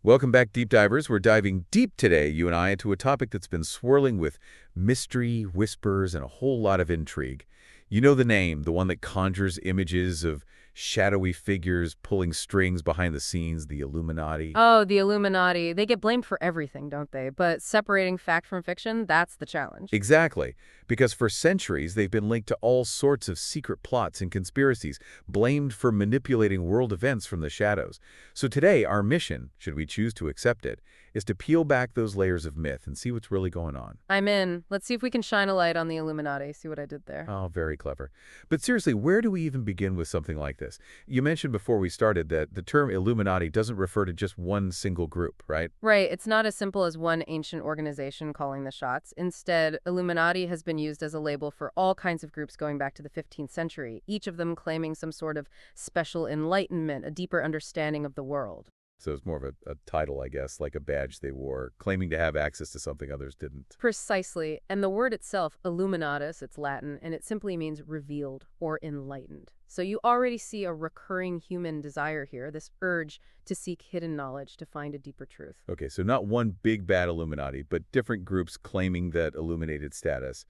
Welcome back, Deep Divers. We're diving deep today, you and I, into a topic that's been swirling with mystery, whispers, and a whole lot of intrigue. You know the name, the one that conjures images of shadowy figures pulling strings behind the scenes, the Illuminati. Oh, the Illuminati. They get blamed for everything, don't they? But separating fact from fiction, that's the challenge. Exactly, because for centuries they've been linked to all sorts of secret plots and conspiracies, blamed for manipulating world events from the shadows. So today, our mission, should we choose to accept it, is to peel back those layers of myth and see what's really going on. I'm in. Let's see if we can shine a light on the Illuminati. See what I did there? Oh, very clever. But seriously, where do we even begin with something like this? You mentioned before we started that the term Illuminati doesn't refer to just one single group, right? Right, it's not as simple as one ancient organization calling the shots. Instead, Illuminati has been used as a label for all kinds of groups going back to the 15th century, each of them claiming some sort of special enlightenment, a deeper understanding of the world. So it's more of a title, I guess, like a badge they wore, claiming to have access to something others didn't. Precisely, and the word itself, illuminatus, it's Latin, and it simply means revealed or enlightened. So you already see a recurring human desire here, this urge to seek hidden knowledge, to find a deeper truth. Okay, so not one big bad Illuminati, but different groups claiming that illuminated status.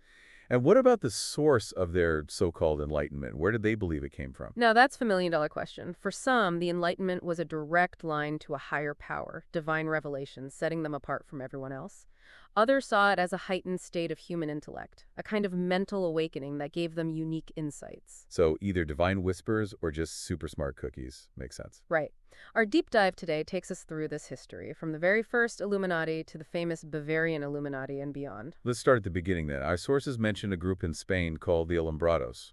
And what about the source of their so-called enlightenment? Where did they believe it came from? Now, that's the million-dollar question. For some, the Enlightenment was a direct line to a higher power, divine revelation, setting them apart from everyone else. Others saw it as a heightened state of human intellect, a kind of mental awakening that gave them unique insights. So either divine whispers or just super smart cookies. Makes sense. Right. Our deep dive today takes us through this history, from the very first Illuminati to the famous Bavarian Illuminati and beyond. Let's start at the beginning then. Our sources mention a group in Spain called the Alumbrados.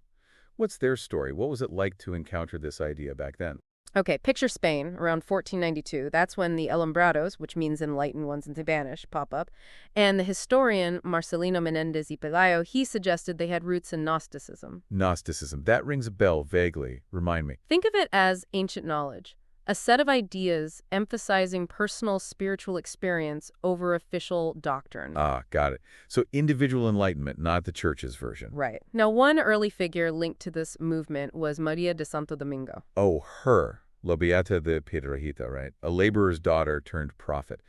What's their story? What was it like to encounter this idea back then? Okay, picture Spain, around 1492. That's when the Alumbrados, which means enlightened ones in Spanish, pop up. And the historian Marcelino Menéndez y Pelayo, he suggested they had roots in Gnosticism. Gnosticism. That rings a bell vaguely. Remind me. Think of it as ancient knowledge, a set of ideas emphasizing personal spiritual experience over official doctrine. Ah, got it. So individual enlightenment, not the church's version. Right. Now, one early figure linked to this movement was Maria de Santo Domingo. Oh, her. La Beata de Piedrahita, right? A laborer's daughter turned prophet.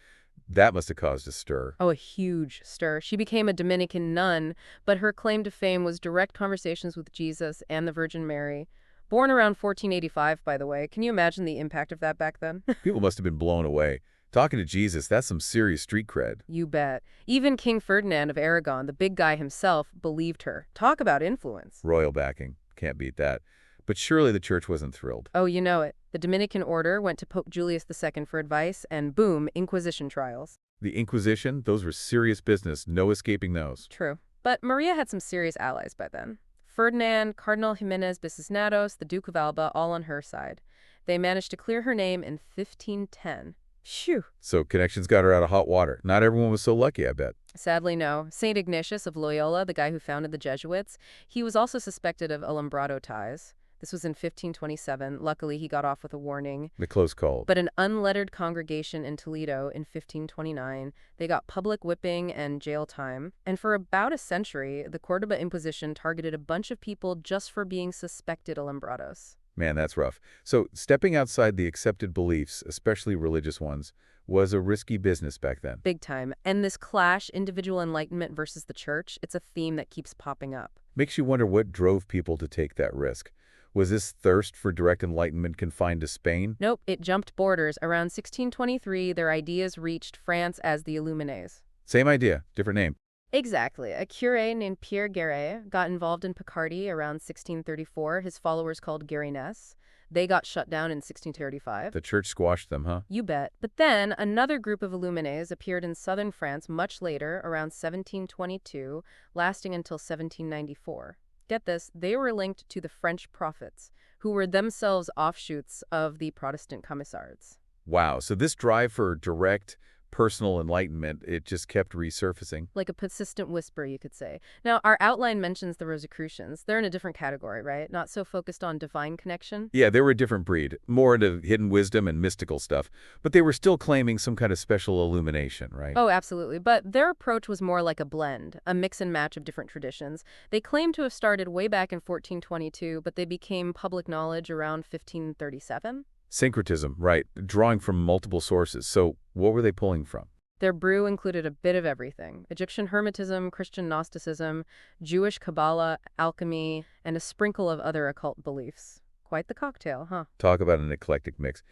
That must have caused a stir. Oh, a huge stir. She became a Dominican nun, but her claim to fame was direct conversations with Jesus and the Virgin Mary. Born around 1485, by the way. Can you imagine the impact of that back then? People must have been blown away. Talking to Jesus, that's some serious street cred. You bet. Even King Ferdinand of Aragon, the big guy himself, believed her. Talk about influence. Royal backing. Can't beat that. But surely the church wasn't thrilled. Oh, you know it. The Dominican order went to Pope Julius II for advice, and boom, Inquisition trials. The Inquisition, those were serious business. No escaping those. True. But Maria had some serious allies by then. Ferdinand, Cardinal Jimenez Bicisnados, the Duke of Alba, all on her side. They managed to clear her name in 1510. Phew. So connections got her out of hot water. Not everyone was so lucky, I bet. Sadly, no. St. Ignatius of Loyola, the guy who founded the Jesuits, he was also suspected of Alumbrado ties. This was in 1527. Luckily, he got off with a warning. The close call. But an unlettered congregation in Toledo in 1529, they got public whipping and jail time. And for about a century, the Cordoba Inquisition targeted a bunch of people just for being suspected Alumbrados. Man, that's rough. So stepping outside the accepted beliefs, especially religious ones, was a risky business back then. Big time. And this clash, individual enlightenment versus the church, it's a theme that keeps popping up. Makes you wonder what drove people to take that risk. Was this thirst for direct enlightenment confined to Spain? Nope, it jumped borders. Around 1623, their ideas reached France as the Illuminés. Same idea, different name. Exactly. A curé named Pierre Guéret got involved in Picardy around 1634. His followers called Guérinés. They got shut down in 1635. The church squashed them, huh? You bet. But then another group of Illuminés appeared in southern France much later, around 1722, lasting until 1794. Get this, they were linked to the French prophets, who were themselves offshoots of the Protestant Camisards. Wow, so this drive for direct, personal enlightenment, it just kept resurfacing. Like a persistent whisper, you could say. Now, our outline mentions the Rosicrucians. They're in a different category, right? Not so focused on divine connection. Yeah, they were a different breed, more into hidden wisdom and mystical stuff, but they were still claiming some kind of special illumination, right? Oh, absolutely. But their approach was more like a blend, a mix and match of different traditions. They claim to have started way back in 1422, but they became public knowledge around 1537. Syncretism, right, drawing from multiple sources. So what were they pulling from? Their brew included a bit of everything: Egyptian Hermetism, Christian Gnosticism, Jewish Kabbalah, alchemy, and a sprinkle of other occult beliefs. Quite the cocktail, huh? Talk about an eclectic mix.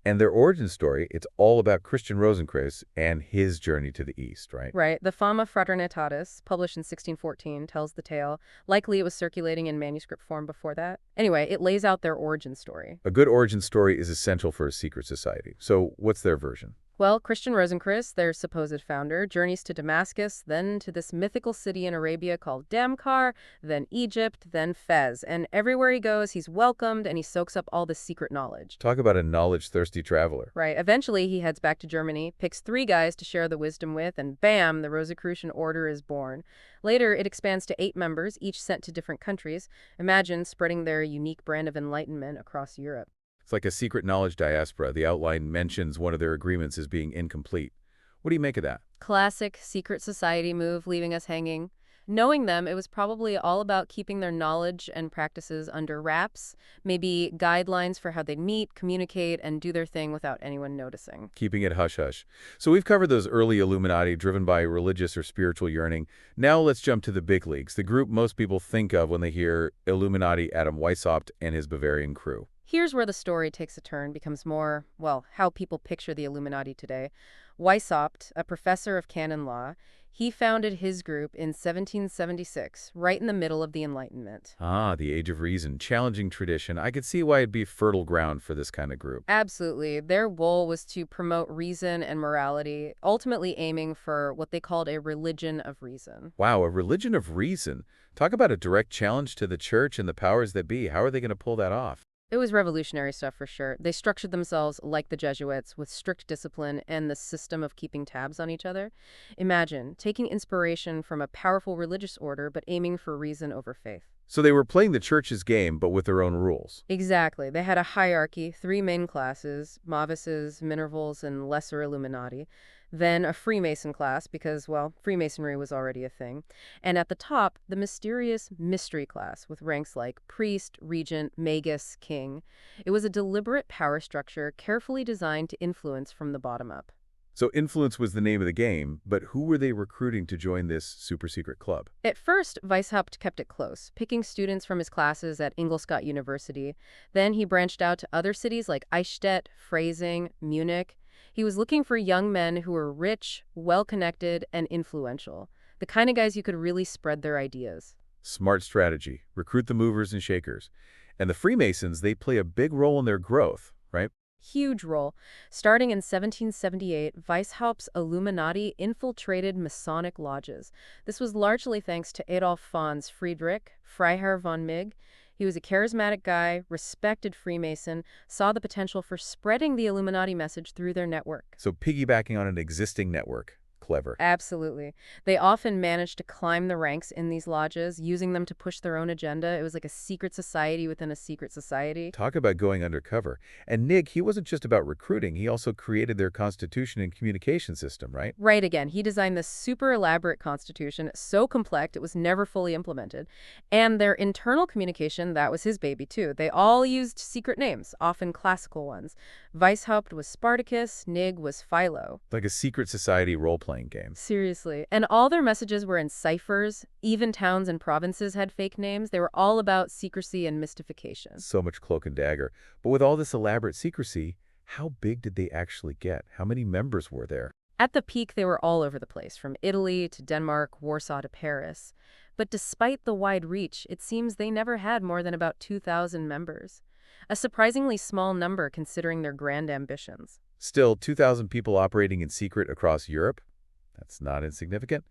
And their origin story, it's all about Christian Rosenkreuz and his journey to the East, right? Right. The Fama Fraternitatis, published in 1614, tells the tale. Likely it was circulating in manuscript form before that. Anyway, it lays out their origin story. A good origin story is essential for a secret society. So what's their version? Well, Christian Rosenkreuz, their supposed founder, journeys to Damascus, then to this mythical city in Arabia called Damkar, then Egypt, then Fez. And everywhere he goes, he's welcomed and he soaks up all this secret knowledge. Talk about a knowledge-thirsty traveler. Right. Eventually, he heads back to Germany, picks 3 guys to share the wisdom with, and bam, the Rosicrucian Order is born. Later, it expands to 8 members, each sent to different countries. Imagine spreading their unique brand of enlightenment across Europe. It's like a secret knowledge diaspora. The outline mentions one of their agreements as being incomplete. What do you make of that? Classic secret society move, leaving us hanging. Knowing them, it was probably all about keeping their knowledge and practices under wraps, maybe guidelines for how they'd meet, communicate, and do their thing without anyone noticing. Keeping it hush-hush. So we've covered those early Illuminati driven by religious or spiritual yearning. Now let's jump to the big leagues, the group most people think of when they hear Illuminati Adam Weishaupt and his Bavarian crew. Here's where the story takes a turn, becomes more, well, how people picture the Illuminati today. Weishaupt, a professor of canon law, he founded his group in 1776, right in the middle of the Enlightenment. Ah, the Age of Reason, challenging tradition. I could see why it'd be fertile ground for this kind of group. Absolutely. Their goal was to promote reason and morality, ultimately aiming for what they called a religion of reason. Wow, a religion of reason. Talk about a direct challenge to the church and the powers that be. How are they going to pull that off? It was revolutionary stuff for sure. They structured themselves like the Jesuits, with strict discipline and the system of keeping tabs on each other. Imagine taking inspiration from a powerful religious order, but aiming for reason over faith. So they were playing the church's game, but with their own rules. Exactly. They had a hierarchy, 3 main classes: novices, minervals, and lesser Illuminati. Then a Freemason class, because, well, Freemasonry was already a thing. And at the top, the mysterious mystery class, with ranks like priest, regent, magus, king. It was a deliberate power structure carefully designed to influence from the bottom up. So influence was the name of the game, but who were they recruiting to join this super-secret club? At first, Weishaupt kept it close, picking students from his classes at Ingolstadt University. Then he branched out to other cities like Eichstätt, Freising, Munich. He was looking for young men who were rich, well-connected, and influential. The kind of guys who could really spread their ideas. Smart strategy. Recruit the movers and shakers. And the Freemasons, they play a big role in their growth, right? Huge role. Starting in 1778, Weishaupt's Illuminati infiltrated Masonic lodges. This was largely thanks to Adolf von Friedrich, Freiherr von Mig. He was a charismatic guy, respected Freemason, saw the potential for spreading the Illuminati message through their network. So piggybacking on an existing network. Clever. Absolutely. They often managed to climb the ranks in these lodges, using them to push their own agenda. It was like a secret society within a secret society. Talk about going undercover. And Nig, he wasn't just about recruiting. He also created their constitution and communication system, right? Right again. He designed this super elaborate constitution, so complex it was never fully implemented. And their internal communication, that was his baby too. They all used secret names, often classical ones. Weishaupt was Spartacus, Nig was Philo. Like a secret society role-playing game. Seriously. And all their messages were in ciphers. Even towns and provinces had fake names. They were all about secrecy and mystification. So much cloak and dagger. But with all this elaborate secrecy, how big did they actually get? How many members were there? At the peak, they were all over the place, from Italy to Denmark, Warsaw to Paris. But despite the wide reach, it seems they never had more than about 2,000 members. A surprisingly small number considering their grand ambitions. Still, 2,000 people operating in secret across Europe? That's not insignificant.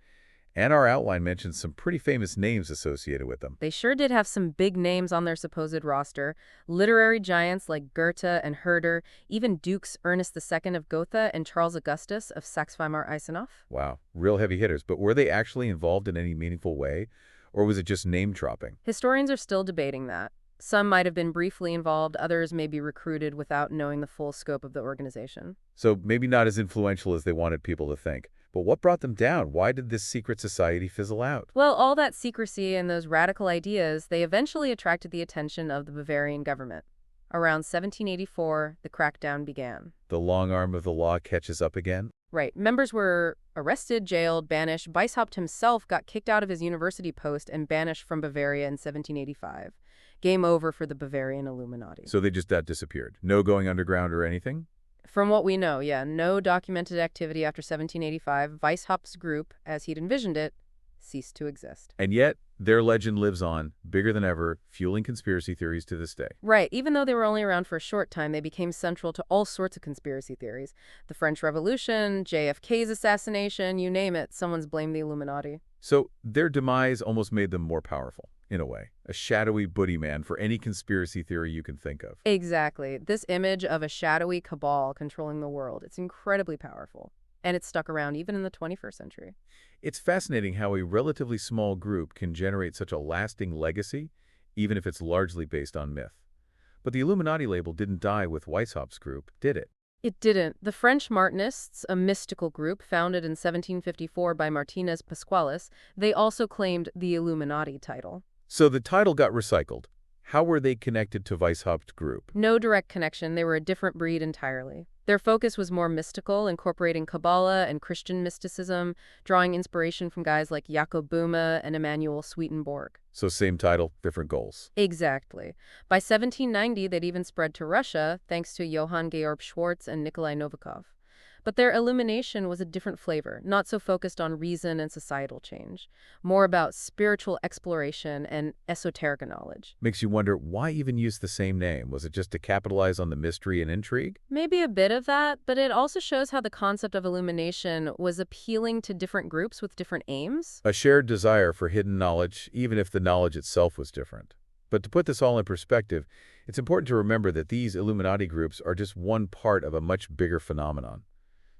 And our outline mentions some pretty famous names associated with them. They sure did have some big names on their supposed roster. Literary giants like Goethe and Herder, even Dukes Ernest II of Gotha and Charles Augustus of Saxe-Weimar-Eisenach. Wow, real heavy hitters. But were they actually involved in any meaningful way? Or was it just name-dropping? Historians are still debating that. Some might have been briefly involved, others may be recruited without knowing the full scope of the organization. So maybe not as influential as they wanted people to think. But what brought them down? Why did this secret society fizzle out? Well, all that secrecy and those radical ideas, they eventually attracted the attention of the Bavarian government. Around 1784, the crackdown began. The long arm of the law catches up again? Right. Members were arrested, jailed, banished. Weishaupt himself got kicked out of his university post and banished from Bavaria in 1785. Game over for the Bavarian Illuminati. So they just disappeared. No going underground or anything? From what we know, yeah, no documented activity after 1785. Weishaupt's group, as he'd envisioned it, ceased to exist. And yet, their legend lives on, bigger than ever, fueling conspiracy theories to this day. Right. Even though they were only around for a short time, they became central to all sorts of conspiracy theories. The French Revolution, JFK's assassination, you name it, someone's blamed the Illuminati. So their demise almost made them more powerful, in a way. A shadowy boogeyman for any conspiracy theory you can think of. Exactly. This image of a shadowy cabal controlling the world, it's incredibly powerful. And it's stuck around even in the 21st century. It's fascinating how a relatively small group can generate such a lasting legacy, even if it's largely based on myth. But the Illuminati label didn't die with Weishaupt's group, did it? It didn't. The French Martinists, a mystical group founded in 1754 by Martinez Pasqualis, they also claimed the Illuminati title. So the title got recycled. How were they connected to Weishaupt's group? No direct connection. They were a different breed entirely. Their focus was more mystical, incorporating Kabbalah and Christian mysticism, drawing inspiration from guys like Jacob Boehme and Emanuel Swedenborg. So same title, different goals. Exactly. By 1790, they'd even spread to Russia, thanks to Johann Georg Schwartz and Nikolai Novikov. But their illumination was a different flavor, not so focused on reason and societal change, more about spiritual exploration and esoteric knowledge. Makes you wonder, why even use the same name? Was it just to capitalize on the mystery and intrigue? Maybe a bit of that, but it also shows how the concept of illumination was appealing to different groups with different aims. A shared desire for hidden knowledge, even if the knowledge itself was different. But to put this all in perspective, it's important to remember that these Illuminati groups are just one part of a much bigger phenomenon.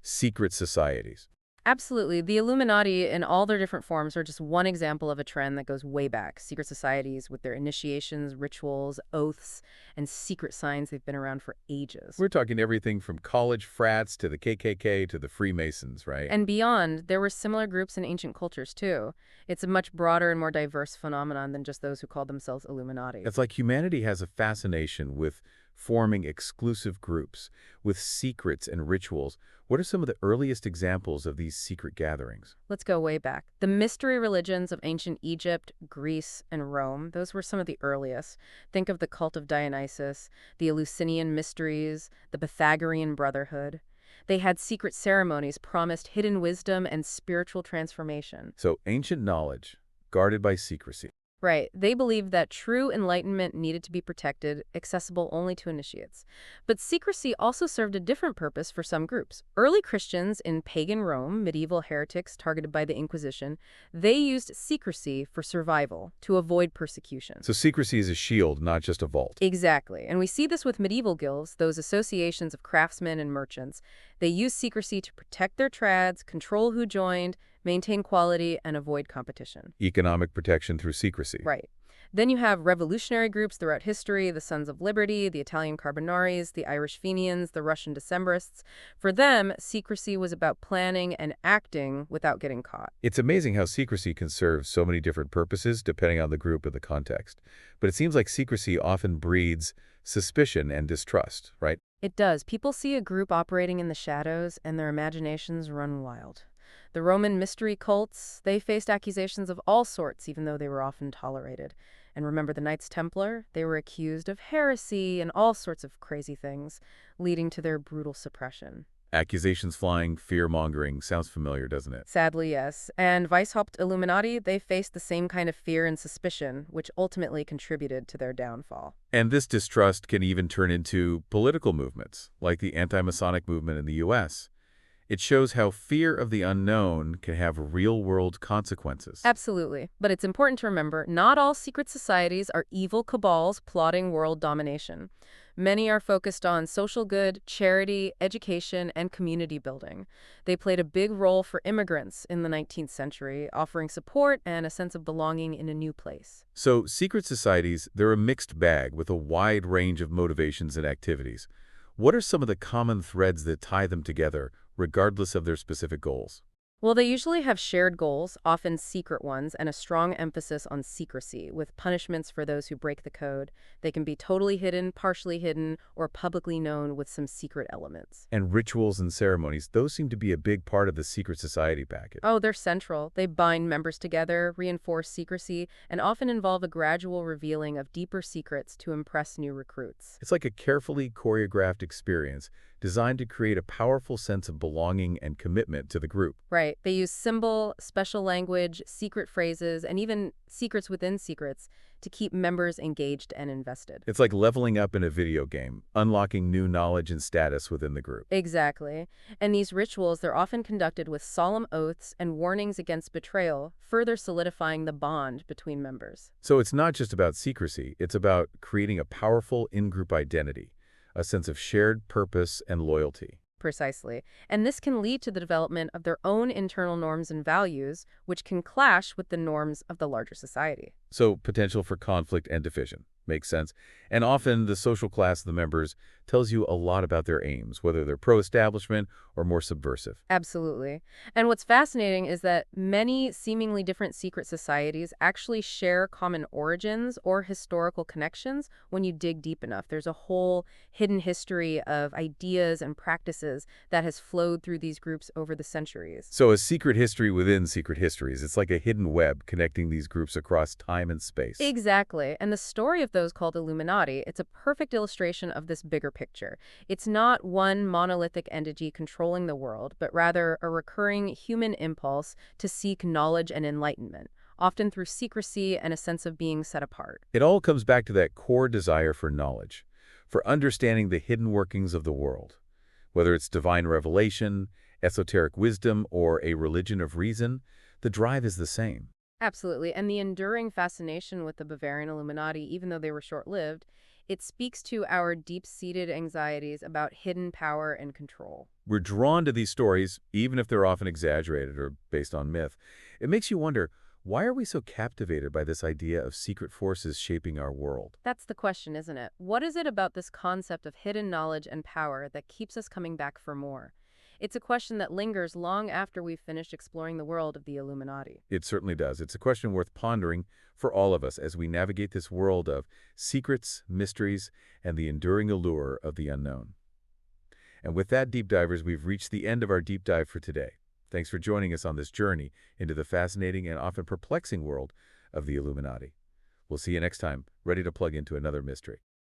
Secret societies. Absolutely. The Illuminati in all their different forms are just one example of a trend that goes way back. Secret societies with their initiations, rituals, oaths, and secret signs, they've been around for ages. We're talking everything from college frats to the KKK to the Freemasons, right? And beyond, there were similar groups in ancient cultures, too. It's a much broader and more diverse phenomenon than just those who called themselves Illuminati. It's like humanity has a fascination with forming exclusive groups, with secrets and rituals. What are some of the earliest examples of these secret gatherings? Let's go way back. The mystery religions of ancient Egypt, Greece, and Rome, those were some of the earliest. Think of the cult of Dionysus, the Eleusinian mysteries, the Pythagorean Brotherhood. They had secret ceremonies, promised hidden wisdom and spiritual transformation. So ancient knowledge, guarded by secrecy. Right. They believed that true enlightenment needed to be protected, accessible only to initiates. But secrecy also served a different purpose for some groups. Early Christians in pagan Rome, medieval heretics targeted by the Inquisition, they used secrecy for survival, to avoid persecution. So secrecy is a shield, not just a vault. Exactly. And we see this with medieval guilds, those associations of craftsmen and merchants. They used secrecy to protect their trads, control who joined, maintain quality, and avoid competition. Economic protection through secrecy. Right. Then you have revolutionary groups throughout history, the Sons of Liberty, the Italian Carbonaries, the Irish Fenians, the Russian Decembrists. For them, secrecy was about planning and acting without getting caught. It's amazing how secrecy can serve so many different purposes depending on the group or the context. But it seems like secrecy often breeds suspicion and distrust, right? It does. People see a group operating in the shadows and their imaginations run wild. The Roman mystery cults, they faced accusations of all sorts, even though they were often tolerated. And remember the Knights Templar? They were accused of heresy and all sorts of crazy things, leading to their brutal suppression. Accusations flying, fear-mongering. Sounds familiar, doesn't it? Sadly, yes. And Weishaupt Illuminati, they faced the same kind of fear and suspicion, which ultimately contributed to their downfall. And this distrust can even turn into political movements, like the anti-Masonic movement in the U.S. It shows how fear of the unknown can have real-world consequences. Absolutely. But it's important to remember, not all secret societies are evil cabals plotting world domination. Many are focused on social good, charity, education, and community building. They played a big role for immigrants in the 19th century, offering support and a sense of belonging in a new place. So secret societies, they're a mixed bag with a wide range of motivations and activities. What are some of the common threads that tie them together, regardless of their specific goals? Well, they usually have shared goals, often secret ones, and a strong emphasis on secrecy, with punishments for those who break the code. They can be totally hidden, partially hidden, or publicly known with some secret elements. And rituals and ceremonies, those seem to be a big part of the secret society package. Oh, they're central. They bind members together, reinforce secrecy, and often involve a gradual revealing of deeper secrets to impress new recruits. It's like a carefully choreographed experience designed to create a powerful sense of belonging and commitment to the group. Right. They use symbol, special language, secret phrases, and even secrets within secrets to keep members engaged and invested. It's like leveling up in a video game, unlocking new knowledge and status within the group. Exactly. And these rituals, they're often conducted with solemn oaths and warnings against betrayal, further solidifying the bond between members. So it's not just about secrecy, it's about creating a powerful in-group identity, a sense of shared purpose and loyalty. Precisely. And this can lead to the development of their own internal norms and values, which can clash with the norms of the larger society. So potential for conflict and division. Makes sense. And often the social class of the members tells you a lot about their aims, whether they're pro-establishment or more subversive. Absolutely. And what's fascinating is that many seemingly different secret societies actually share common origins or historical connections when you dig deep enough. There's a whole hidden history of ideas and practices that has flowed through these groups over the centuries. So a secret history within secret histories. It's like a hidden web connecting these groups across time and space. Exactly. And the story of those called Illuminati, it's a perfect illustration of this bigger picture. It's not one monolithic entity controlling the world, but rather a recurring human impulse to seek knowledge and enlightenment, often through secrecy and a sense of being set apart. It all comes back to that core desire for knowledge, for understanding the hidden workings of the world. Whether it's divine revelation, esoteric wisdom, or a religion of reason, the drive is the same. Absolutely. And the enduring fascination with the Bavarian Illuminati, even though they were short-lived, it speaks to our deep-seated anxieties about hidden power and control. We're drawn to these stories, even if they're often exaggerated or based on myth. It makes you wonder, why are we so captivated by this idea of secret forces shaping our world? That's the question, isn't it? What is it about this concept of hidden knowledge and power that keeps us coming back for more? It's a question that lingers long after we've finished exploring the world of the Illuminati. It certainly does. It's a question worth pondering for all of us as we navigate this world of secrets, mysteries, and the enduring allure of the unknown. And with that, deep divers, we've reached the end of our deep dive for today. Thanks for joining us on this journey into the fascinating and often perplexing world of the Illuminati. We'll see you next time, ready to plug into another mystery.